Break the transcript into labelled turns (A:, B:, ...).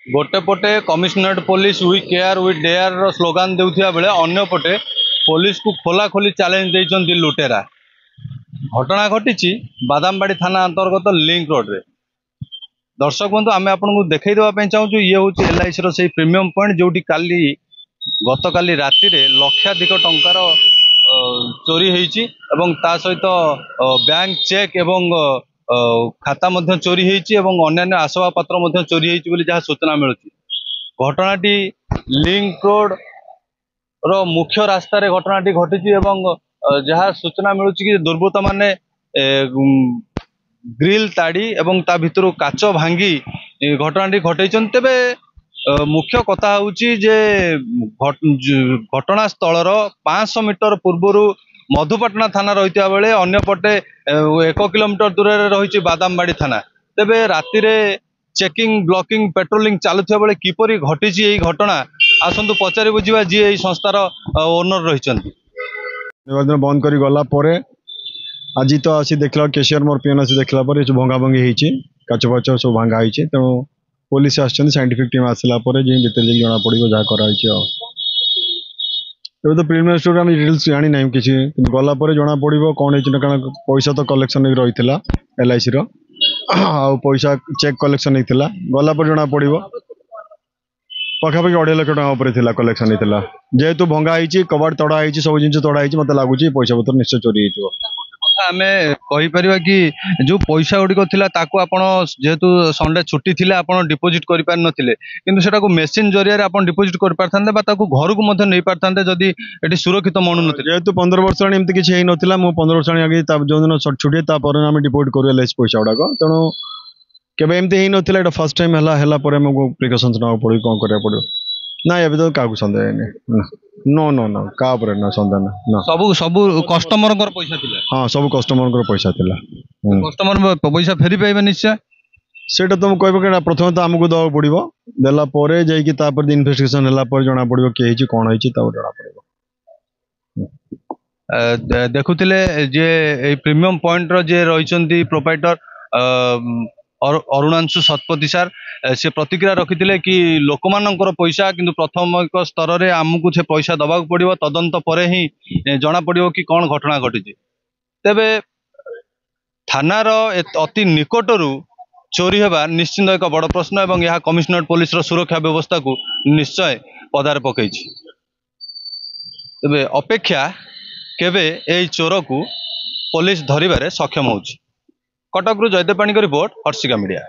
A: गोटे पटे commissionerate police we care we dare रो स्लोगान देउथिया बेले अन्य पटे पुलिस को खोला खोली चैलेंज देइचंती लुटेरा। घटना घटी बादामबाड़ी थाना अंतर्गत लिंक रोड रे। दर्शक बंधु आम आपको देखई देवाई चाहूँ ये हूँ LIC रो से प्रीमियम पॉइंट जोटी काली गत काली राति रे लक्षाधिक टंकार चोरी होईची एवं ता सहित बैंक चेक एवं खाता मध्य चोरी होईची एवं अन्य आसवा पत्र मध्य चोरी होईची बोली जहाँ सूचना मिलुची। घटनाटी लिंक रोड रो मुख्य रास्ता रे घटनाटी घटी एवं जहाँ सूचना मिलुची कि दुर्बृत्त माने ग्रिल ताड़ी एवं ता भितर काच भांगी घटनाटी घटैछन। तेबे मुख्य कथा होउची जे घटना स्थल 500 मीटर पूर्वर मधुपाटना थाना रही बेले अन्य पटे 1 किलोमीटर दूर रही बादामबाड़ी थाना। तेबे राति रे चेकिंग ब्लॉकिंग पेट्रोलिंग चलुवा बेले किपरि घटी यही घटना आसतु पचारि बुझा जी यही संस्थार ओनर रही
B: निर्वाचन बंद कर गला परे आज तो आसी देखला केशियर मोर पियन आसी देखला पर भंगा भंगी होईची काच फाच सब भांगा होईची। तेणु पुलिस आछन साइंटिफिक टीम आसला पर जे भीतर जे जना पड़िबो जा करा होईची। तो प्रिलिमिनरी स्टोर हम डिटेल्स जानी नहीं किसी गला पर जना पड़िबो कोन होईची कारण पैसा तो कलेक्शन रहीथिला LIC रो आ पैसा चेक कलेक्शन होईथिला गला पर जना पड़िबो पाखापाखि 2.5 लाख टका ऊपर थिला कलेक्शन होईथिला। जेहेतु भंगा होईची कबाड़ तड़ा होईची सब जिन तड़ा होईची मते लागुची पैसा पत्र निश्चय चोरी होईथिबो।
A: आमे कहि परिबा कि जो पैसा गुडी को थिला ताको आपण जेहेतु संडे छुट्टी थिला आपण डिपोजिट करि पार नथिले किंतु सेटा को मेसिन जरिया रे आपण डिपोजिट करि पारथांते बा ताको घर को मध्ये नै पारथांते जदी एटी सुरक्षित मनु नथिले।
B: जेहेतु 15 वर्ष एमती किछि हेई नथिला मु 15 वर्ष आगे जो दिन छुट्टी ता पर हम डिपोजिट करू LIC पैसा गुडा को। तेणु केबे एमती हेई नथिला एटा फर्स्ट टाइम हला पर हमको प्रिकॉशंस ना पड़ी कोन करिया पड़ो ना अभी तो काकू संदेह नहीं नो नो नो का पर ना संदेह ना
A: सब सब कस्टमर कर पैसा थिला।
B: हां सब कस्टमर कर पैसा थिला
A: कस्टमर पैसा फेरी पाइबे निश्चय
B: सेटा तुम कहबो कि प्रथम तो हमको दवा पड़िबो देला परे जाई कि तापर इन्वेस्टिगेशन हला पर जणा पड़िबो के हिची कोन हिची ता जणा पड़िबो।
A: देखुथिले जे ए प्रीमियम पॉइंट रो जे रहिचंती प्रोप्राइटर अरुणांशु शतपथी सार से प्रतिक्रिया रखिथिले कि लोकमानंकर पैसा किंतु प्राथमिक स्तर रे आमको से पैसा दबा पड़िबो तदंत परे ही जना पड़िबो कि कौन घटना घटी। तेबे थानार अति निकटरू चोरी हेबा निश्चिंत एक बड़ प्रश्न एवं यह कमिशनरेट पुलिस रो सुरक्षा व्यवस्था को निश्चय पदार पकईछि। तेबे अपेक्षा केबे एई चोर को पुलिस धरिबारे सक्षम होउछि। कटक रु जयदेव पाणी को रिपोर्ट हर्षिका मीडिया।